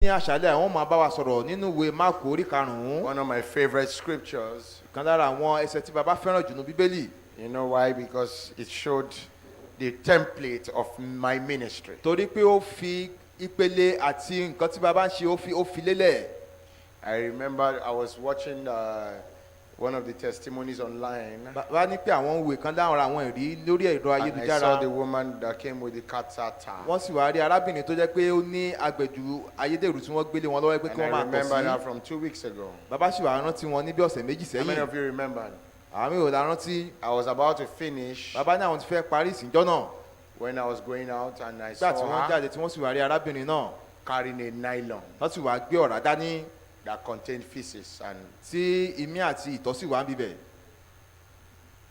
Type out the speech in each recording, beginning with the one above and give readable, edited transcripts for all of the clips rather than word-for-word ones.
ní àṣálẹ́ àwọn máa bá wa sọ̀rọ̀ nínú ìwé Máàkù orí 5. One of my favorite scriptures. Kan lára àwọn ẹsẹ̀ tí bàbá fẹ́ràn jù nínú Bíbélì. You know why? Because it showed the template of my ministry. Torí pé ó fi ìpele àti nǹkan tí bàbá ń ṣe ó fi lélẹ̀. I remember I was watching one of the testimonies online. Bàbá ní pé àwọn ìwé kan láwọn àwọn ìrí lórí ẹ̀rọ And I ayélujára. saw the woman that came with the catheter. Wọ́n sì wá rí arábìnrin tó jẹ́ pé ó ní agbẹ̀jù ayédèrú tí wọ́n gbélé wọn lọ́wọ́ pé kí And wọ́n I máa remember tọ̀ that sí. from 2 weeks ago. Bàbá sì wá rántí wọn ní bí ọ̀sẹ̀ méjì How many sẹ́yìn. of you remember? Àwọn èrò la rántí. I was about to finish Bàbá ní àwọn ti fẹ́ parí ìsìnjọ́ náà. when I was going out and I Nígbà tí wọ́n saw her jáde tí wọ́n sì wá rí arábìnrin náà. carrying a nylon Wọ́n sì wá gbé ọ̀rá dání that contained feces. tí imí àti ìtọ̀ sì wá ń bíbẹ̀.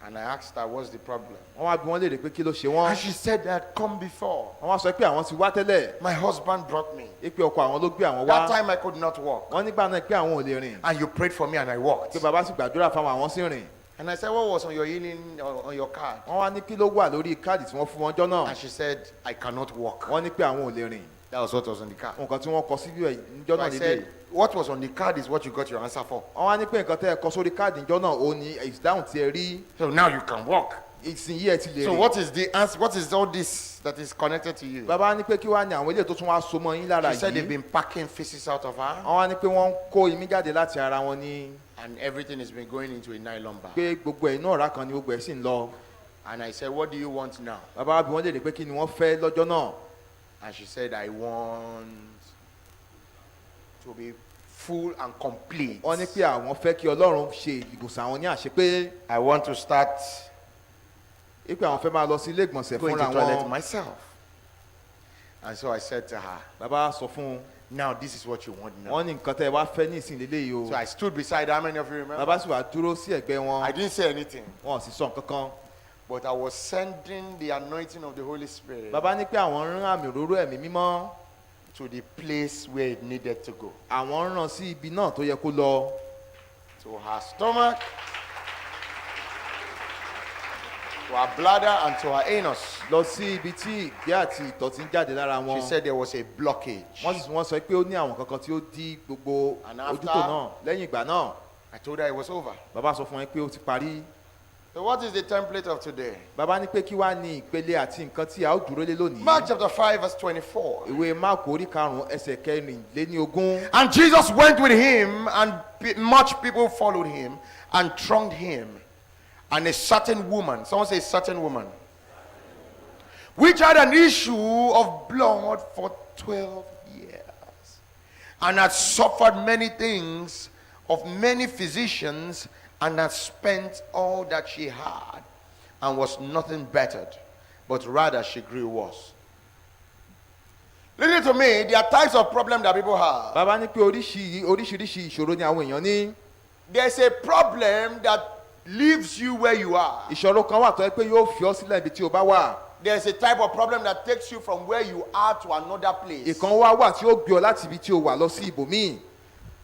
And I asked her, what's the problem? Wọ́n wá bí wọ́n léèrè pé kí ló ṣe wọ́n. And she said that come before. Wọ́n wá sọ pé àwọn ti wá tẹ́lẹ̀. My husband brought me. Pé ọkọ àwọn ló gbé àwọn That wá. time I could not walk. Wọ́n nígbà náà pé àwọn ò lè rìn. And you prayed for me and I walked. Pé bàbá sì gbàdúrà fáwọn àwọn sì rìn. And I said, what was on your healing on your card? Wọ́n wá ní kí ló wà lórí káàdì tí wọ́n fún wọn jọ́ náà. And she said, I cannot walk. Wọ́n ní pé àwọn ò lè rìn. That was what was on the card. Nǹkan tí wọ́n kọ sí níjọ́ So náà I nílé. said, what was on the card is what you got your answer for. Wọ́n wá ní pé nǹkan tẹ́ ẹ kọ sórí káàdì níjọ́ náà ó ní ìdáhùn tí ẹ rí. So now you can walk. Ìsìn yìí ẹ ti lè So rìn. what is the answer? What is all this that is connected to you? Bàbá ní pé kí wá ní àwọn ilé tó tún wá so mọ́ yín lára She said they've yìí. been packing feces out of her. Wọ́n wá ní pé wọ́n ń kó imí jáde láti ara wọn ní And everything has been going into a nylon bag. pé gbogbo ẹ̀ inú ọ̀rá kan ni gbogbo ẹ̀ sì ń lọ. And I said, what do you want now? Bàbá bí wọ́n léèrè pé kí ni wọ́n fẹ́ lọ́jọ́ náà. And she said, I want to be full and complete. Wọ́n ní pé àwọn fẹ́ kí Ọlọ́run ṣe ìwòsàn àwọn ní àṣepé. I want to start Pé àwọn fẹ́ máa lọ sí ilé ìgbọ̀nsẹ̀ going to fúnra toilet wọn. myself. And so I said to her, Bàbá sọ fún un. now this is what you want now. Wọ́n ní nǹkan tẹ́ ẹ wá fẹ́ ní ìsìn lélẹ́yìí o. So I stood beside her. How many of you remember? Bàbá sì wá dúró sí ẹ̀gbẹ́ wọn. I didn't say anything, Wọn ò sì sọ nǹkan kan. but I was sending the anointing of the Holy Spirit Bàbá ní pé àwọn rán àmì òróró ẹ̀mí mímọ́. to the place where it needed to go. Àwọn rán sí ibi náà tó yẹ kó lọ. To her stomach, to her bladder, and to her anus. Lọ sí ibi tí ìgbẹ́ àti ìtọ̀ ti ń jáde lára wọn. She said there was a blockage. Wọ́n sọ pé ó ní àwọn kankan tí ó dí gbogbo And after- ojútò náà. Lẹ́yìn ìgbà náà, I told her it was over. bàbá sọ fún wọn pé ó ti parí. So what is the template of today? Bàbá ní pé kí wá ní ìpele àti nǹkan tí a ó dúró lé lónìí. Mark chapter 5 verse 24. Ìwé Máàkù orí 5 ẹsẹ̀ 24. And Jesus went with him, and much people followed him and thronged him. And a certain woman, someone say certain woman, which had an issue of blood for 12 years, and had suffered many things of many physicians, and had spent all that she had, and was nothing bettered, but rather she grew worse. Listen to me, there are types of problems that people have. Bàbá ní pé oríṣiríṣi ìṣòro ni àwọn èèyàn ní. There's a problem that leaves you where you are. Ìṣòro kan wà tó yẹ pé yóò fi ọ́ sílẹ̀ ibi tí o bá wà. There's a type of problem that takes you from where you are to another place. Ìkan wà tí ó gbé ọ láti ibi tí o wà lọ sí ibòmíì.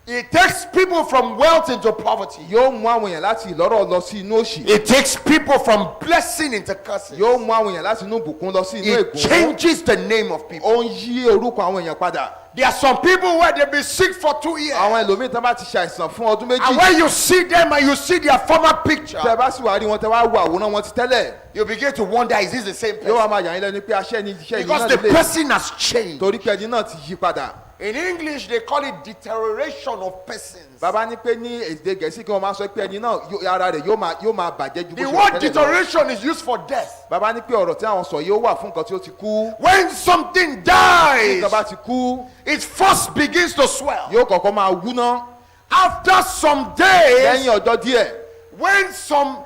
It takes people from wealth into poverty. Yóò mú àwọn èèyàn láti ìlọ́rọ̀ lọ sí inú òṣì. It takes people from blessing into curses. Yóò mú àwọn èèyàn láti inú ìbùkún lọ sí inú It ègún. changes the name of people. Ó ń yí orúkọ àwọn èèyàn padà. There are some people where they've been sick for 2 years. Àwọn ẹlòmíì tán bá ti ṣàìsàn fún ọdún And méjì. when you see them and you see their former picture, Tẹ́ bá sì wá rí wọn tẹ́ wá wo àwòrán wọn ti tẹ́lẹ̀. you begin to wonder, is this the same Yóò wá person? máa yà yín lẹ́nu pé aṣẹ́ ni iṣẹ́ yìí Because náà the lélẹ̀. person has changed. Torí pé ẹni náà ti yí padà. In English, they call it deterioration of persons. Bàbá ní pé ní èdè Gẹ̀ẹ́sì kí wọ́n máa sọ pé ẹni náà ara rẹ̀ yóò máa bàjẹ́ ju bó The ṣe wà word tẹ́lẹ̀ lọ. deterioration is used for death. Bàbá ní pé ọ̀rọ̀ tí àwọn sọ yìí ó wà fún nǹkan tí ó ti kú. When something Tí dies, nǹkan bá ti kú, it first begins to swell. yóò kọ́kọ́ máa wú ná. After some days, Lẹ́yìn ọjọ́ díẹ̀, when some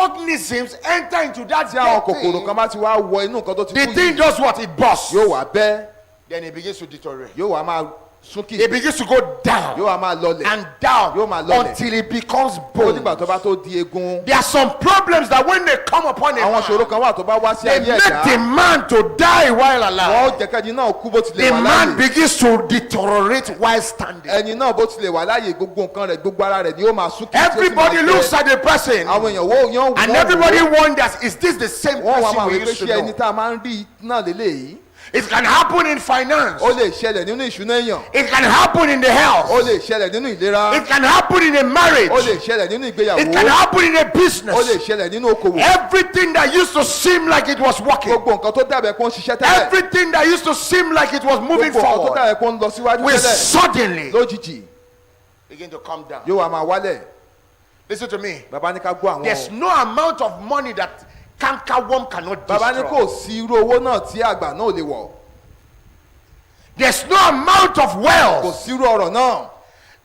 organisms enter into that tí àwọn dead kòkòrò thing, kan bá ti wá wọ inú nǹkan tó ti the kú thing yìí, does what? It bursts. yóò wá bẹ́, Then it begins to deteriorate. yóò wá máa súnkì, It begins to go down yóò wá máa lọlẹ̀. and down Yóò máa lọlẹ̀. until it becomes Ó bone. nígbà tó bá tó di egun. There are some problems that when they come upon a Àwọn ìṣòro man, kan wà tó bá wá sí they ayé make the ẹ̀dá. man to die while Wọ́n alive. ó jẹ́ kẹ́ni náà kú bó tilẹ̀ The wà man láàyè. begins to deteriorate while standing. Ẹni náà bó tilẹ̀ wà láàyè gbogbo nǹkan rẹ̀ gbogbo ara rẹ̀ ni ó máa súnkì. tí ó sì máa Everybody bẹ́. looks at the person, Àwọn èèyàn wo yán and everybody wonders, is this the same wọ́n wá person máa we wí pé used to ṣé ẹni know? tá a máa ń rí náà lélẹ́yìí. It can happen in finance. ó lè ṣẹlẹ̀ nínú ìṣúná èèyàn, It can happen in the ó health. lè ṣẹlẹ̀ nínú ìlera, It can happen in a marriage. ó lè ṣẹlẹ̀ nínú It can ìgbéyàwó, happen in a ó lè business. ṣẹlẹ̀ nínú okòwò. Everything that used to seem like it was working, Gbogbo nǹkan tó dàbẹ̀ kó ń ṣiṣẹ́ tẹ́lẹ̀, everything that used to seem like it was moving gbogbo nǹkan tó forward, dàbẹ̀ kó ń lọ síwájú will tẹ́lẹ̀, suddenly lójijì begin to come down. yóò wá máa wálẹ̀. Listen to me. Bàbá ní ká gbọ́ There's àwọn. no amount of money that cankerworm cannot Bàbá ní kò destroy. sí irú owó náà tí àgbà náà lè wọ̀. There's no amount of Kò wealth sí irú ọ̀rọ̀ náà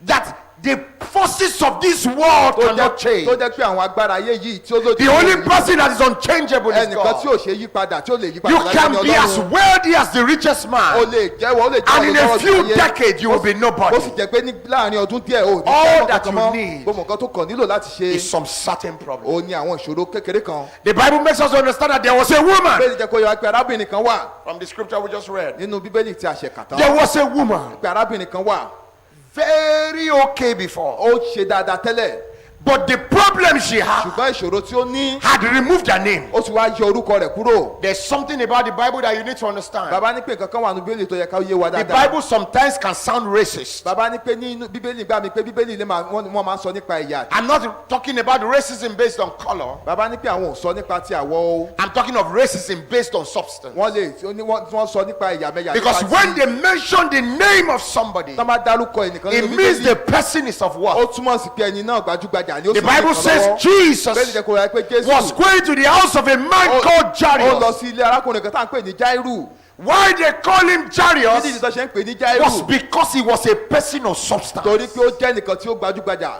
that the forces of this world tó cannot change. jẹ́ pé àwọn agbára ayé yìí tí ó lòdì. The only person that is unchangeable is ẹnìkan tí God. ò ṣe yí padà tí ó lè yí padà You láyé can ní be as Ọlọ́run. wealthy as the richest O man, lè jẹ́wọ́, ó lè and in a jẹ́wọ́ few lọ́wọ́ decades you will be ó sì nobody. jẹ́ pé ní láàrin ọdún díẹ̀ ò ní All jẹ́ that kankan you mọ́. need Gbogbo nǹkan tó kàn nílò láti ṣe Is some certain problem. ó ní àwọn ìṣòro kékeré kan. The Bible makes us understand that there was a woman. Bíbélì jẹ́ kó yọ wá pé arábìnrin kan wà From the scripture we just read, nínú Bíbélì tí a ṣe kà tán. there was a woman Pé arábìnrin kan wà very okay before, ó ṣe dáadáa tẹ́lẹ̀ but the problem she had ṣùgbọ́n ìṣòro tí ó ní had removed her name. ó ti wá yọ orúkọ rẹ̀ kúrò. There's something about the Bible that you need to understand. Bàbá ní pé nǹkan kan wà nínú Bíbélì tó yẹ ká yé wa The dáadáa. Bible sometimes can sound racist. Bàbá ní pé nínú Bíbélì gbà mí pé Bíbélì lè máa wọ́n máa ń sọ nípa ẹ̀yà. I'm not talking about racism based on color. Bàbá ní pé àwọn ò sọ nípa ti àwọ̀ o. I'm talking of racism based on substance. Wọ́n lè wọ́n sọ nípa ẹ̀yàmẹ̀yà. Because nípa when ti- they mention the name of somebody, tọ́ bá dárúkọ ẹnìkan it nínú means the Bíbélì person is of ó what? túmọ̀ sí pé ẹni náà gbajúgbajà ni ó The sì ní Bible nǹkan says lọ́wọ́. Bíbélì Jesus jẹ́ kó yẹ pé Jésù was going to the house of a man called ó lọ Jairus. sí ilé arákùnrin kan tá à ń pè ní Jáírù. Why they call him Nídìí Jairus tó ṣe ń pè ní was Jáírù because he was a person of substance. torí pé ó jẹ́ nìkan tí ó gbajúgbajà.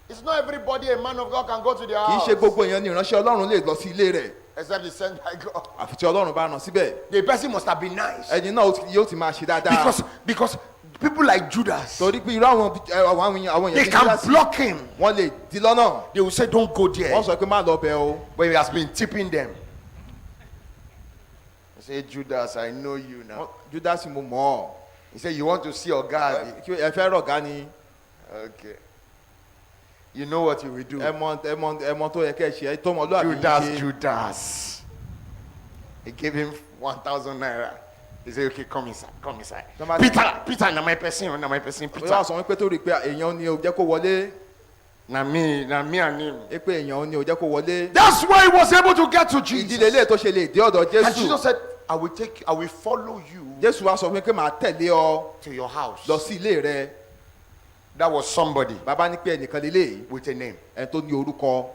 It's not everybody a man of God can go to their Kì í house. ṣe gbogbo èèyàn ní ìránṣẹ́ Ọlọ́run lè lọ sí ilé rẹ̀ Except he's sent by God. àfi tí Ọlọ́run bá rán síbẹ̀. The person must have been nice. Ẹni náà yóò ti máa ṣe dáadáa. Because people like Judas, Torí pé irú àwọn èèyàn they bíi can Júdásì, block him. wọ́n lè di lọ́nà. They will say, don't go there. Wọ́n sọ pé má lọ bẹ̀ o. But he has been tipping them. He said, Judas, I know you now. Júdásì mo mọ̀ He said, you want to see your God? ọ́. Ẹ fẹ́ rọ̀gá ni. Okay. You know what you will do. Ẹ mọ tó yẹ kẹ́ ẹ ṣe. Ẹ tó mọ lóàbí Judas, Judas. He gave him 1,000 naira. He said, okay, come inside, come inside. Somebody- Peter, na my person, Ó Peter. yà sọ wípé tó rí i pé èèyàn ni ò jẹ́ kó wọlé. Na me and him. Pé èèyàn ni ò jẹ́ kó wọlé. That's why he was able to get to Ìdílé Jesus. ilé tó ṣe lè dé ọ̀dọ̀ And Jésù. Jesus said, I will follow you Jésù wá sọ fún mi pé màá tẹ̀lé ọ to your house. lọ sí ilé rẹ. That was somebody Bàbá ní pé ẹnìkan lélẹ̀ with a name. ẹni tó ní orúkọ.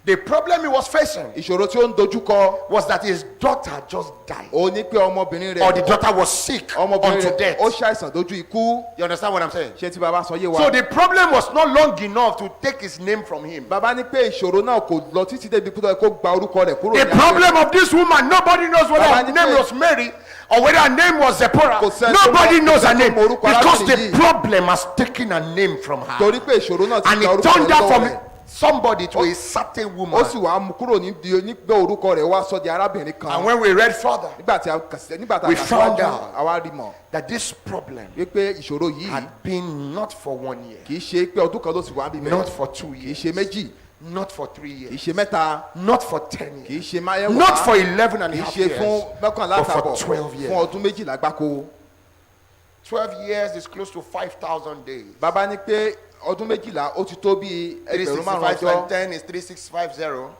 The problem he was facing Ìṣòro tí ó ń dojúkọ was that his daughter just died. ó ní pé ọmọbìnrin Or the rẹ̀ daughter was sick ọmọbìnrin unto rẹ̀ death. ó ṣàìsàn dojú ikú. You understand what I'm saying? Ṣé tí bàbá sọ yé wa? So the problem was not long enough to take his name from him. Bàbá ní pé ìṣòro náà kò lọ títí débi pé kó gba orúkọ rẹ̀ kúrò The ní ayé problem rẹ̀. of this woman, nobody knows whether Baba her ní name pé- was Mary or whether her name was Zipporah. Kò sẹ́ni tó Nobody mọ- knows kò her sẹ́ni name tó mọ orúkọ because the arábìnrin yìí. problem has taken her name from her. Torí pé ìṣòro náà ti And gba it orúkọ turned rẹ̀ out lọ́wọ́ from rẹ̀. somebody to a certain woman. Ó sì wá mú kúrò nígbà orúkọ rẹ̀ wá sọ di arábìnrin kan. And when we read further, Nígbà tí a we kà found síwájú out àwa rí mọ̀ that this problem wípé ìṣòro yìí had been not for 1 year, kì í ṣe pé ọdún kan ló sì wá bíbẹ̀. not for 2 Kì í years, ṣe méjì, not for 3 kì í years, ṣe mẹ́ta, not for 10 kì í years, ṣe máyẹ̀wá. not for 11 and a Kì í half ṣe years, fún mọ́kànlá but for àtàbọ̀ 12 years. fún ọdún méjìlá gbáko. 12 years is close to 5,000 days. Bàbá ní pé ọdún méjìlá ó ti tó bí ẹgbẹ̀rún 365 márùn-ún times ọjọ́. 10 is 3650.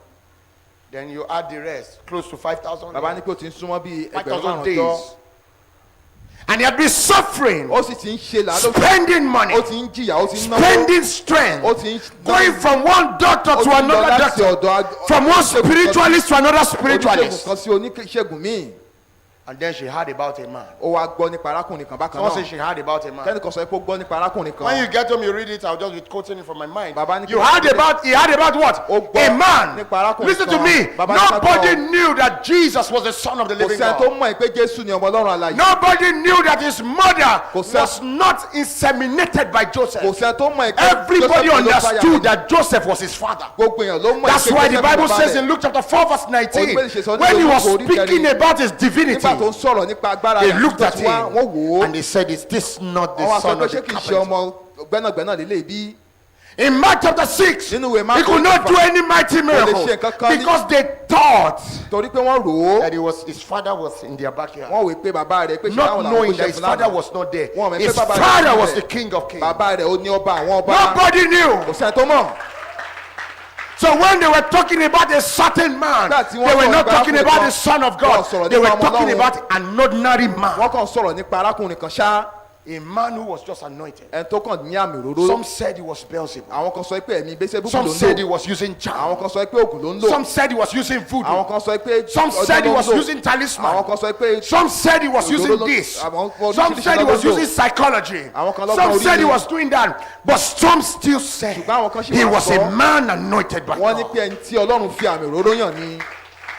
Then you add the rest, close to 5,000. Bàbá ní pé ó ti ń súnmọ́ bí ẹgbẹ̀rún 5,000 márùn-ún ọjọ́. days. And he had been suffering, Ó sì ti ń ṣe làálò. spending money, Ó ti ń jìyà, ó ti ń náwó. spending strength, Ó ti ń going from one doctor ó to ti ń lọ another láti doctor, ọ̀dọ̀ from one oníṣègùn kan sí- spiritualist to another oníṣègùn spiritualist. kan sí oníṣègùn míì. And then she heard about a man. Ó wá gbọ́ nípa arákùnrin kan bákan Someone said náà. she heard about a man. Kẹ́nìkan sọ pé ó gbọ́ nípa arákùnrin When you kan. get home, you read it. I'll just be quoting it from my mind. Baba ní You kí- heard about, he heard about what? Ó gbọ́ A man. nípa arákùnrin Listen to kan. me. Baba ní ká Nobody gbọ́. knew that Jesus was the Son of the Kò living sẹ́ni tó God. mọ̀ pé Jésù ni ọmọ Ọlọ́run alààyè. Nobody knew that his mother Kò sẹ́- was not inseminated by Kò Joseph. sẹ́ni tó mọ̀ pé Everybody Jósẹ́fù ló fàyà understood lóyún. that Joseph was his father. Gbogbo èèyàn ló mọ̀ That's pé why the Jósẹ́fù Bible ló bá says rẹ̀. in Luke chapter 4 verse 19, Oníbẹ̀rẹ̀ ṣe sọ ní when he was Lúùkù orí speaking kẹrin. about his divinity, Nígbà tó ń sọ̀rọ̀ nípa agbára they rẹ̀ looked at àti him wọ́n wò ó. and they said, is this not Wọ́n the wá sọ son pé of the ṣé kìí ṣe carpenter? ọmọ gbẹ́nàgbẹ́nà lélẹ̀ bí? In Mark chapter 6, he Nínú ìwé Máàkù could not do any mighty miracle ṣe nǹkan kan ní- because they thought torí pé wọ́n rò ó that his father was in their backyard. wọ́n wò pé bàbá rẹ̀ pé ṣe Not àwọn làwọn knowing kó that ṣe his fún father lánàá. was not there. Wọ́n mọ̀ pé His bàbá rẹ̀ father wà was níbẹ̀. the king of kings. Bàbá rẹ̀ ó ní ọba àwọn ọba. Nobody knew. Kò sẹ́ni tó mọ̀. So when they were talking about a certain man, Nígbà tí they wọ́n were sọ̀rọ̀ not nípa talking arákùnrin about kan, the son of wọ́n God. sọ̀rọ̀ They were nípa ọmọ talking Ọlọ́run. about an ordinary man. Wọ́n kàn sọ̀rọ̀ nípa arákùnrin kan ṣá. A man who was just anointed. Ẹni tó kàn ní àmì òróró. Some said he was Beelzebub. Àwọn kan sọ pé ẹ̀mí Bẹ́sẹ̀búbù ló Some ń said he lò. was using charm. Àwọn kan sọ pé ògùn ló ń lò. Some said he was using voodoo. Àwọn kan sọ pé Some ọdún said he ló ń was lò. using Àwọn talisman. kan sọ pé Some said he was using this. Some said he was using psychology. Some said he was doing that. But some still said he was a man anointed by wọ́n ní God. pé ẹni tí Ọlọ́run fi àmì òróró yàn ni.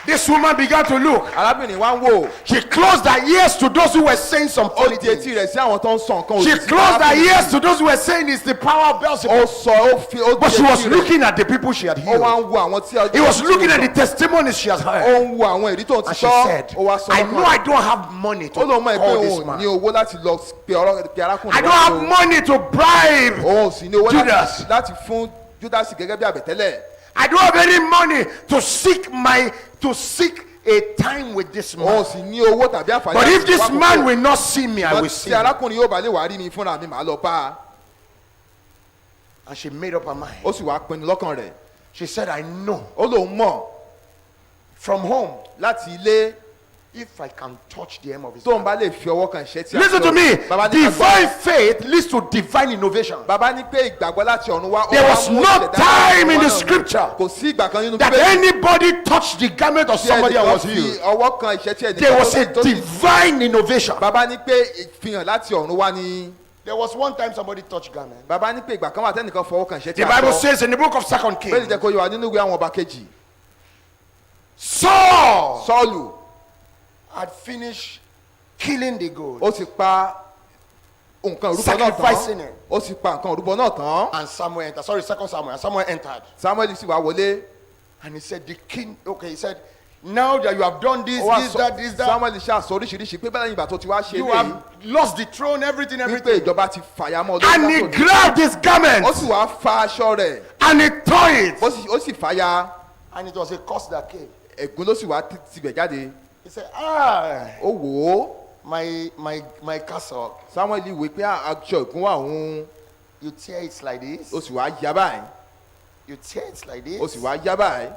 This woman began to look. Arábìnrin wa ń wò. She closed her ears to those who were saying some Ó funny di etí things. rẹ̀ sí àwọn tó ń sọ nǹkan She òdì sí closed her arábìnrin. ears to those who were saying it's the power of Ó Beelzebub. sọ ó fi ó But di she was etí rẹ̀. looking at the people she had Ó wá healed. ń wo àwọn tí He was looking at the testimonies she has Ó heard. ń wo àwọn èrí tó ti And she sọ. said, Ó wá sọ I lọ́kàn know rẹ̀. I don't have money to Ó lóun mọ̀ pé call this òun ò ní man. owó láti lọ pe arákùnrin I don't wá have so. money to bribe. Òun ò sì ní owó Judas. láti fún Júdásì gẹ́gẹ́ bí àbẹ̀tẹ́lẹ̀. I don't have any money to seek a time with this Òun ò man. sì ní owó tàbí àǹfààní. But if láti this wá àkókò. man will not see me, I will see Tí him. arákùnrin yóò bá lè wá rí mi fúnra mi, màá lọ bá a. And she made up her mind. Ó sì wá pinnu lọ́kàn rẹ̀. She said, I know Ó lóun mọ̀ from home láti ilé if I can touch the hem of his tóun garment. bá lè fi ọwọ́ kan ìṣẹ́ tí a Listen sọ. to me. Bàbá ní ká gbọ́. Divine faith leads to divine innovation. Bàbá ní pé ìgbàgbọ́ láti ọ̀run wá. ó There wá was mú no ìṣẹ̀dá time in wá the náà. scripture Kò sí ìgbà kan nínú that anybody touched the garment of tí somebody and ẹnìkan was fi healed. ọwọ́ kan ìṣẹ́ tí ẹnìkan There was a tó sì- divine innovation. Bàbá ní pé ìfihàn láti ọ̀run wá ni. There was one time somebody touched garment. Bàbá ní pé ìgbà kan wà tẹ́nìkan fọwọ́ kan ìṣẹ́ tí The a Bible sọ. says in the book of 2 Bẹ́ẹ̀ni jẹ́ Kings, kó yọ wá nínú ìwé àwọn ọba kejì. Saul Sọ́ọ̀lù had finished killing the goat. ó ti pa nǹkan ìrúbọ náà Sacrificing tán. it. Ó sì pa nǹkan ìrúbọ náà tán. And Samuel entered. Sorry, 2 Samuel. And Samuel entered. Samuel sì wá wọlé. And he said, the king, okay, he said, now that you have done this, Ó wá this, sọ- this, that, Samuel ṣàṣọ oríṣiríṣi pé bẹ́ẹ̀ ni ìgbà tó ti wá ṣe you léyìí. have lost the throne, everything, Wípé everything. ìjọba ti fàyà mọ́ And he látòní. grabbed his garment Ó sì wá fa aṣọ rẹ̀. and he tore it. Ó sì fàyà. And it was a curse that came. Ẹ̀gún ló sì wá tibẹ̀ jáde. He said, ah, Ó wò ó. my cassock, Samuel wí pé aṣọ ìgún wà òun. you tear it like this, Ó sì wá yá báyìí. you tear it like Ó sì this, wá yá báyìí.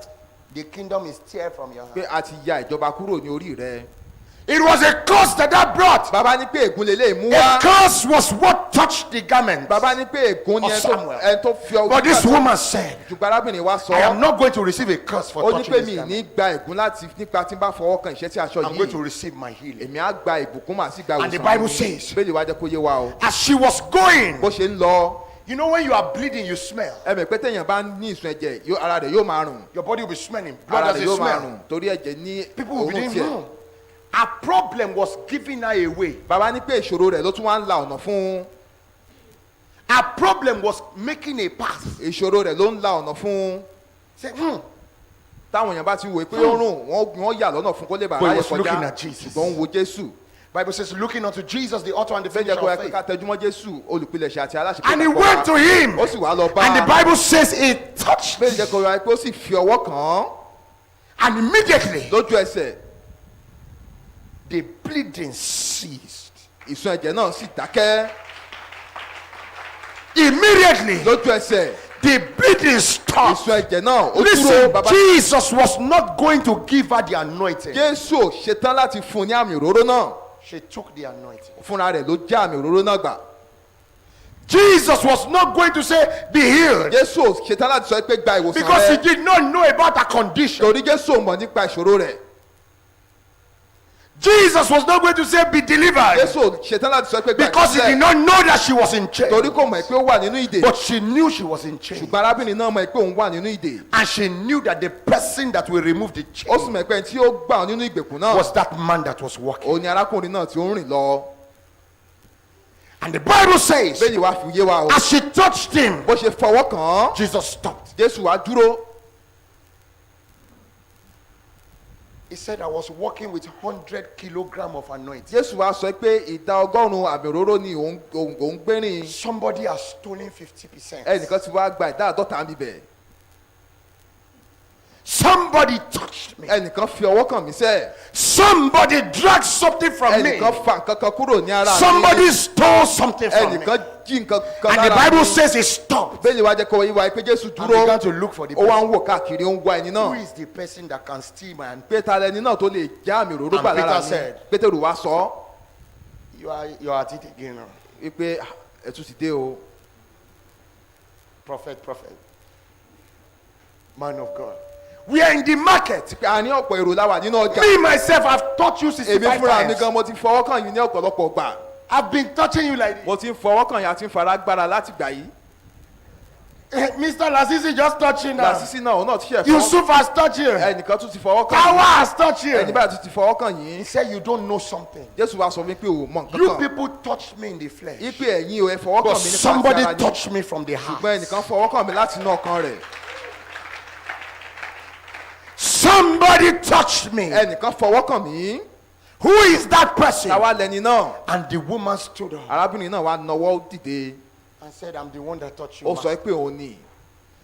the kingdom is tear from your Pé hand. a ti ya ìjọba kúrò ní orí rẹ̀. It was a curse that brought. Bàbá ní pé ègún lélẹ̀ mú A wá. curse was what touched the garment. Bàbá ní pé ègún ni Of Samuel. ẹni tó fi ọwọ́. But this woman said, Ṣùgbọ́n arábìnrin wa sọ. I am not going to receive a curse for Ó ní touching pé this mi garment. ní gba ègún láti nípa tí n bá fọwọ́ kan ìṣẹ́ tí aṣọ I'm going to yìí. receive my healing. Èmi á gba ìbùkún màá sì gba And the ìwòsàn Bible mi. says- Bẹ́ẹ̀ni wá jẹ́ kó yé wa o. As she was going, Bó ṣe ń lọ. you know when you are bleeding, you smell. Ẹ mọ̀ pé téèyàn bá ní ìsun ẹ̀jẹ̀ ara rẹ̀ yóò máa rùn. Your body will be smelling. Blood Ara does rẹ̀ it yóò máa smell. rùn torí ẹ̀jẹ̀ ní People will be òórùn doing, tiẹ̀. Her problem was giving her away. Bàbá ní pé ìṣòro rẹ̀ ló tún wá ń la ọ̀nà fún un. Her problem was making a path. Ìṣòro rẹ̀ ló ń la ọ̀nà fún un. Say, Táwọn èèyàn bá ti wò pé ó rùn wọ́n yà lọ́nà fún kó lè bàa But he ráyè was looking kọjá. at Jesus. Ṣùgbọ́n ó ń wo Jésù. Bible says, looking unto Jesus, the author and the Bẹ́ẹ̀ finisher jẹ́ kó of ẹ faith. ká tẹjúmọ́ Jésù olùpilẹ̀ṣẹ̀ àti aláṣepẹ̀. And he went to him. Ó sì wá lọ bá. And the Bible says he touched. Bẹ́ẹ̀ jẹ́ kó ẹ pé ó sì fi ọwọ́ kàn án And immediately lójú ẹsẹ̀. the bleeding ceased. Ìsun ẹ̀jẹ̀ náà sì dákẹ́ Immediately lójú ẹsẹ̀. the bleeding stopped. Ìsun ẹ̀jẹ̀ náà ó dúró. Listen, Bàbá Jesus was not going to give her the anointing. Jésù ò ṣetán láti fún un ní àmì òróró náà. She took the anointing. Fúnra rẹ̀ ló já àmì òróró náà gbà. Jesus was not going to say, be healed. Jésù ò ṣetán láti sọ pé gba ìwòsàn Because he rẹ̀. did not know about her condition. Torí Jésù ò mọ̀ nípa ìṣòro rẹ̀. Jesus was not going to say, be delivered. Jésù ò ṣetán láti sọ pé gba Because he did not know that she was in chains. Torí kò mọ̀ pé ó wà nínú ìdè. But she knew she was in chains. Ṣùgbọ́n arábìnrin náà mọ̀ pé òun wà nínú ìdè. And she knew that the person that will remove the Ó sì chain mọ̀ pé ẹni tí ó gbà ọ́ nínú ìgbèkùn náà. was that man that was walking. Òun ni arákùnrin náà tí ó ń rìn lọ. And the Bible says, Bẹ́ẹ̀ni wá fi yé wa o. as she touched him, Bó ṣe fọwọ́ kàn án. Jesus stopped. Jésù wá dúró. He said I was walking with 100 kilogram of anointing. Jésù wá sọ pé ìdá ọgọ́rùn-ún àmì òróró ni òun gbérin. Somebody has stolen 50%. Ẹnìkan ti wá gba ìdá àádọ́ta níbẹ̀. Somebody touched me. Ẹnìkan fi ọwọ́ kàn mí sẹ́. Somebody dragged something from me. Ẹnìkan fa nǹkan kan kúrò ní ara mi. Somebody stole something from me. Ẹnìkan jí nǹkan kan And the lára Bible mi. says he stopped. Bẹ́ẹ̀ni wá jẹ́ kó yíwa pé Jésù And dúró. began to look for the Ó wá person. ń wò káàkiri, ó ń wá ẹni Who náà. is the person that can steal my hand? Pé ta lẹni náà tó lè já àmì òróró And gbà lára Peter mi. said, Pétérù wá sọ You are at it again now. wípé ẹ̀tún ti dé o. Prophet. Man of God. We are in the market. Pé a ní ọ̀pọ̀ èrò láwà nínú ọjà. Me myself, I've taught you Èmi 65 fúnra mi times. gan mo ti fọwọ́ kàn yín ní ọ̀pọ̀lọpọ̀ gbà. I've been touching you like this. Mo ti ń fọwọ́ kàn yín àti ń fara gbára láti gbà yìí. Mr. Lasisi just touched you now. Lásìsí náà òun náà ti ṣe fọwọ́. Yusuf has touched you. Ẹnìkan tún ti fọwọ́ kàn Power yín. has touched Ẹni you. báyìí tún ti fọwọ́ kàn He yín. said you don't know something. Jésù wá sọ fún mi pé o mọ nǹkan You kan. people touched me in the flesh. Ipe ẹ̀yin o ẹ fọwọ́ But kàn mí nípa somebody ara yín. touched me from the heart. Ṣùgbọ́n ẹnìkan fọwọ́ kàn mí láti inú ọkàn rẹ̀. Somebody touched me. Ẹnìkan fọwọ́ kàn mí. Who is that person? Táwa lẹni náà. And the woman stood up Arábìnrin náà wá nawọ́ dìde. and said, I'm the one that touched you. Ó sọ Master." pé òun ni.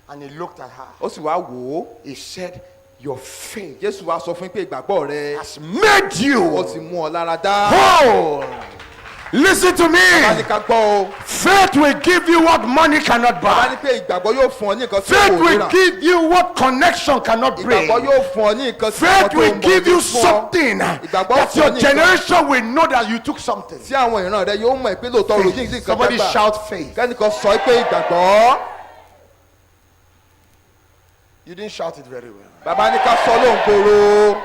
And he looked at her. Ó sì wá wò ó. He said, Your faith Jésù wá sọ fún pé ìgbàgbọ́ rẹ has made ó you ti mú ọ lára dá. whole. Listen to Bá ní me. ká gbọ́ o. Faith will give you what money cannot Bá ní buy. pé ìgbàgbọ́ yóò fún ọ ní nǹkan tí Faith kò will ríra. give you what connection cannot bring. Ìgbàgbọ́ yóò fún ọ ní nǹkan tí Faith àwọn tó will mọ̀ give ní you fún ọ. something Ìgbàgbọ́ that fún ọ your ní nǹkan generation will know that you took something. tí àwọn ìran rẹ yóò mọ̀ pé lóòótọ́ ròyìn ní nǹkan Somebody tẹ́gbà. shout faith. Kẹ́nìkan sọ pé ìgbàgbọ́. You didn't shout it very well. Bàbá ní ká sọ lóhùn koro.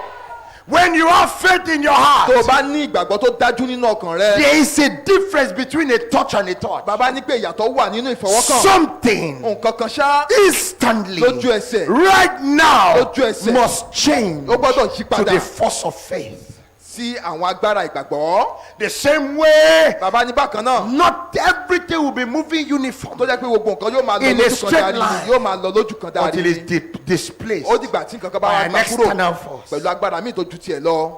When you have faith in your Tó o heart, bá ní ìgbàgbọ́ tó dájú nínú ọkàn rẹ. there is a difference between a touch and a touch. Bàbá ní pé ìyàtọ̀ wà nínú ìfọwọ́kàn. Something Nǹkan kan ṣá instantly, lójú ẹsẹ̀. right now, Lójú ẹsẹ̀. must change Ó gbọ́dọ̀ yí to padà the force of faith. sí àwọn agbára ìgbàgbọ́. The same way, Bàbá ní bákan náà. not everything will be moving Tó uniform jẹ́ pé gbogbo nǹkan yóò máa lọ In a lójú kan straight dárí. line. Yóò máa lọ lójú kan until dárí. it's displaced Ó dìgbà tí nǹkan kan bá by wá an gbà kúrò external force. pẹ̀lú agbára míì tó ju tiẹ̀ lọ.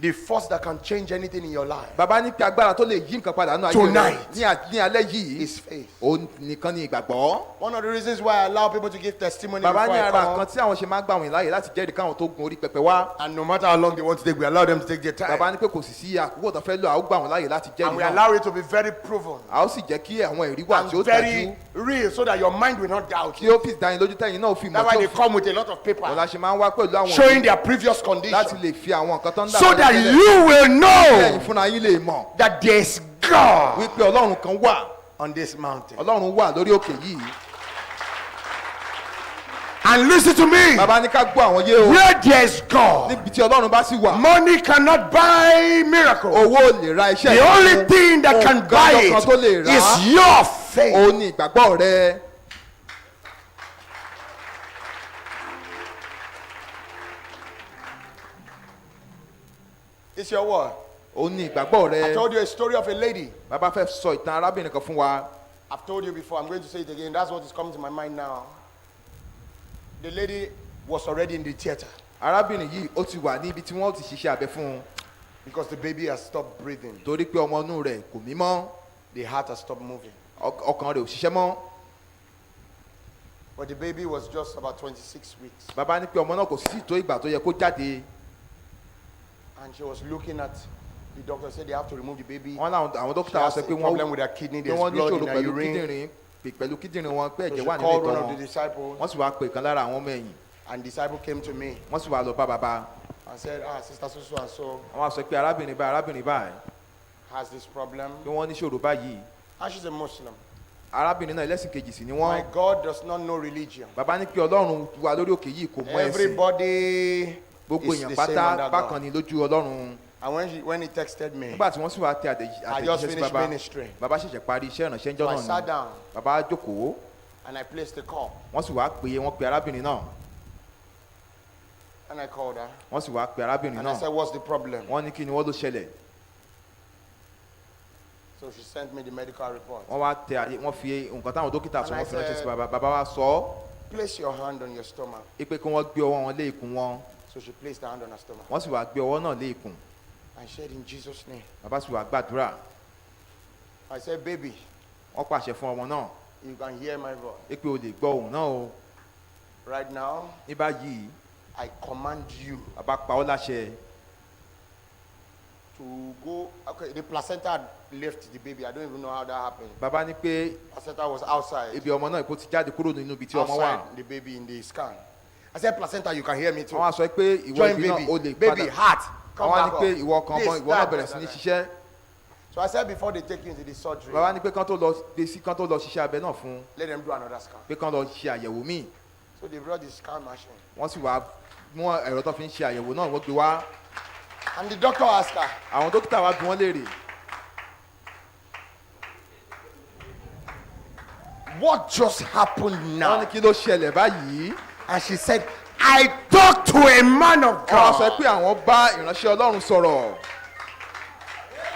The force that can change anything in your life Bàbá ní pé agbára tó lè yí nǹkan padà nínú ayé Tonight. rẹ ní alẹ́ yìí. is faith. Òun nìkan ni ìgbàgbọ́. One of the reasons why I allow people to give testimony Bàbá ní before I ara come nǹkan on, tí àwọn ṣe máa ń gbà wọ́n láàyè láti jẹ́rìí káwọn tó gun orí pẹpẹ wá. and no matter how long they want to take, we allow them to take their time. Bàbá ní pé kò sì sí àkókò tó fẹ́ lò àwọn gbà wọ́n láàyè láti And jẹ́rìí we náà. allow it to be very proven A ó sì jẹ́ kí àwọn ẹ̀rí wà tí ó and dájú very real so that your mind will not doubt kí you. ó fi dáyìn lójú tẹ̀yìn náà ó fi mọ̀ That's why tí they ó fi. come with a lot of paper Ọ̀la ṣe máa ń wá pẹ̀lú àwọn showing òbí their previous láti condition lè fi àwọn nǹkan tó ń dà so wọ́n that tẹ́lẹ̀. you will Kí ẹ̀yin know fúnra yín lè mọ̀ that there is God wípé Ọlọ́run kan wà. on this mountain. Ọlọ́run wà lórí òkè yìí. And listen to me. Bàbá ní ká gbọ́ àwọn yé o. Where there is God, Níbi tí Ọlọ́run bá sì wà. money cannot buy miracle. Owó ò lè ra iṣẹ́ The ìyanu. only thing that can Ohun buy gangan tó lè it rà á, is your faith. òun ni ìgbàgbọ́ rẹ. It's your word. Òun ni ìgbàgbọ́ I rẹ. told you a story of a lady. Bàbá fẹ́ sọ ìtàn arábìnrin kan fún wa. I've told you before. I'm going to say it again. That's what is coming to my mind now. The lady was already in the theater Arábìnrin yìí ó ti wà ní ibi tí wọ́n ti ṣiṣẹ́ abẹ fún un. because the baby has stopped breathing. Torí pé ọmọ inú rẹ̀ kò mí mọ́. The heart has stopped moving. Ọkàn rẹ̀ ò ṣiṣẹ́ mọ́. But the baby was just about 26 weeks. Bàbá ní pé ọmọ náà kò sí tó ìgbà tó yẹ kó jáde. And she was looking at the doctor, said they have to remove the baby. Wọ́n láwọn àwọn She dókítà wá has sọ a pé problem with her kidney. pé There's wọ́n blood níṣòro in her pẹ̀lú urine. kíndìnrín pẹ̀lú kíndìnrín wọn pé So ẹ̀jẹ̀ she wà nínú called ìtọ̀ one of the wọn. disciples, Wọ́n sì wá pè kan lára àwọn ọmọ ẹ̀yìn. and the disciple came to me Wọ́n sì wá lọ bá bàbá. and said, Sister so and so Wọ́n wá sọ pé arábìnrin báyìí has this problem. pé wọ́n níṣòro báyìí. And she's a Muslim. Arábìnrin náà ẹlẹ́sìn kejì sì ni My wọ́n. God does not know religion. Bàbá ní pé Ọlọ́run wà lórí òkè yìí kò mọ ẹ̀sìn. Everybody Gbogbo is èèyàn the same pátá under bákan God. ni lójú Ọlọ́run. And when he texted me, Nígbà tí wọ́n sì wá tẹ I just àtẹ̀jíṣẹ́ sí finished bàbá. ministry. Bàbá ṣẹ̀ṣẹ̀ parí iṣẹ́ ìrànṣẹ́ So ńjọ́ I náà sat ni. down Bàbá jókòó. and I placed the call. Wọ́n sì wá pè é, wọ́n pe arábìnrin náà. And I called her. Wọ́n sì wá pe arábìnrin And I náà. said, what's the problem? Wọ́n ní kí ni wọ́n ló ṣẹlẹ̀. So she sent me the medical report. Wọ́n wá tẹ wọ́n fi nǹkan táwọn dókítà sọ And I wọ́n fi ránṣẹ́ sí said- bàbá. Bàbá wa sọ Place your hand on your stomach. ọ́ pé kí wọ́n gbé ọwọ́ wọn lé ikùn wọn. So she placed her hand on her stomach wọ́n sì wá gbé ọwọ́ náà lé ikùn. and said, in Jesus' name. Bàbá sì wá gbàdúrà. I said, baby, Wọ́n pàṣẹ fún ọmọ náà you can hear my voice. pé o lè gbọ́ ohùn náà o. Right now, Ní báyìí, I command you bàbá pa ọ́ láṣẹ to go. Okay, the placenta had left the baby. I don't even know how that happened. bàbá ní pé Placenta was outside. ibi ọmọ náà kó ti jáde kúrò nínú ibi tí ọmọ wà. Outside the baby in the scan. I said, placenta, you can hear me too. Wọ́n á sọ pé ìwọ Join ibi náà baby. o lè Baby, padà. heart. Come Wọ́n á back ní up. pé ìwọ kan This, ìwọ náà that, bẹ̀rẹ̀ that, sí ní that. ṣiṣẹ́. So I said, before they take you into the surgery, Bàbá ní pé kán tó lọ gbé sí kán tó lọ ṣiṣẹ́ abẹ náà fún let them do another scan. pé kán lọ ṣe àyẹ̀wò míì. So they brought the scan machine. Wọ́n sì wá mú ẹ̀rọ tó fi ń ṣe àyẹ̀wò náà wọ́n gbé wá. And the doctor asked her, Àwọn dókítà wá bí wọ́n léèrè. what just happened Wọ́n ní now? kí ló ṣẹlẹ̀ báyìí. And she said, I talked to a man of Wọ́n sọ God. pé àwọn bá ìránṣẹ́ Ọlọ́run sọ̀rọ̀.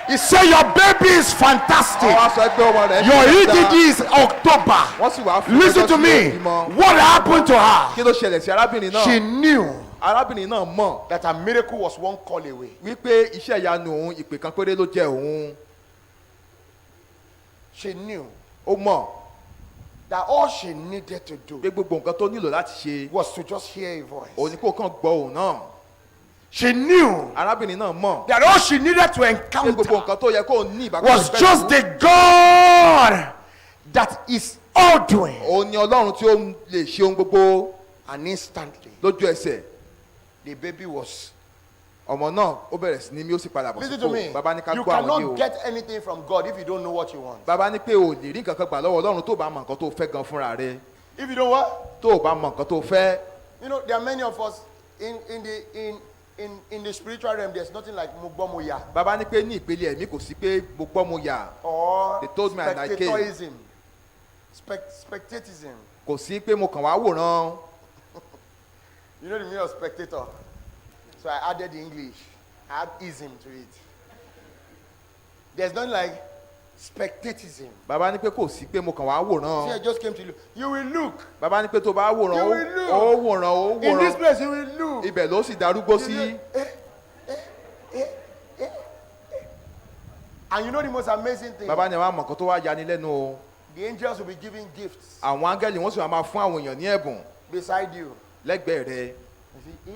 He said, your baby is fantastic. Wọ́n sọ pé ọmọ rẹ̀ Your ṣe dáadáa. EDD is October. Wọ́n sì wá fún Listen ẹjọ́ to sí me. ìbímọ. What happened to her? Kí ló ṣẹlẹ̀ sí arábìnrin She náà? knew Arábìnrin náà mọ̀ that her miracle was one call away. wípé iṣẹ́ ìyanu òun ìpè kan péré ló jẹ́ òun. She knew Ó mọ̀ that all she needed to do pé gbogbo nǹkan tó nílò láti ṣe was to just hear a voice. òun ni kó kàn gbọ́ òun náà. She knew Arábìnrin náà mọ̀ that all she needed to pé gbogbo encounter nǹkan tó yẹ kó ní ìbákọ́ was just the God that is all doing. òun ni Ọlọ́run tí ó lè ṣe ohun gbogbo And instantly, lójú ẹsẹ̀. the baby was. Ọmọ náà ó bẹ̀rẹ̀ sí ní mí ó sì padà bọ̀ Listen to me. sípò. Bàbá ní ká You gbọ́ àwọn yìí cannot o. get anything from God if you don't know what you want. Bàbá ní pé o lè rí nǹkan kan gbà lọ́wọ́ Ọlọ́run tó bá mọ nǹkan tó fẹ́ gan fúnra rẹ̀. If you don't what? Tó o bá mọ nǹkan tó fẹ́. You know, there are many of us in the spiritual realm. There's nothing like mugbomoya Bàbá ní pé ní ìpele ẹ̀mí kò sí pé mo gbọ́ mo yà. or They told me and I came. spectatorism. Spectatism. Kò sí pé mo kàn wá wòran. You know the meaning of spectator. So I added the English. I add ism to it. There's nothing like spectatism. Bàbá ní pé kò sí pé mo kàn wá See, I wòran. just came to look. You will look. Bàbá ní pé tó bá wòran You will look. ó wòran ó In this wòran. place, you will look. Ibẹ̀ ló sì darúgbó You sí. know, And you know the most amazing thing? Bàbá ní àwọn àmọ̀kan tó wá yani lẹ́nu o. The angels will be giving gifts Àwọn áńgẹ́lì wọ́n sì máa fún àwọn èèyàn ní ẹ̀bùn beside you. lẹ́gbẹ̀ẹ́ rẹ̀. You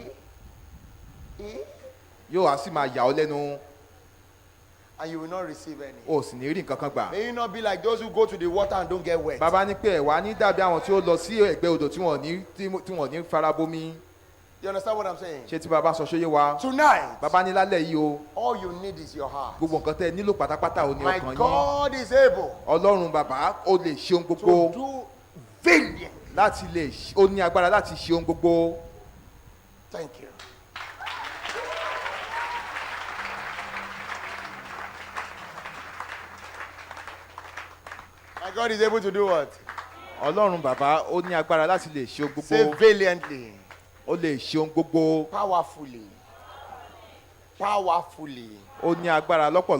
see, Yóò wá sì máa yà ọ́ lẹ́nu. and you will not receive any. O sì ní rí nǹkan kan gbà. May you not be like those who go to the water and don't get wet. Bàbá ní pé ẹ̀wá ní dàbí àwọn tí ó lọ sí ẹ̀gbẹ́ odò tí wọ́n ní farabomi. You understand what I'm saying? Ṣé tí bàbá sọ ṣóyé wa? Tonight, Bàbá ní lálẹ́ yìí o. all you need is your heart. Gbogbo nǹkan tẹ́ ẹ nílò pátápátá ò ní My ọkàn yín. God is able Ọlọ́run bàbá ó lè ṣe ohun to gbogbo do valiant. láti ó ní agbára láti ṣe ohun gbogbo. Thank you. My God is able to do what? Ọlọ́run bàbá ó ní agbára láti lè ṣe ohun Say gbogbo. valiantly, Ó lè ṣe ohun gbogbo. powerfully, powerfully. Ó ní agbára lọ́pọ̀lọpọ̀.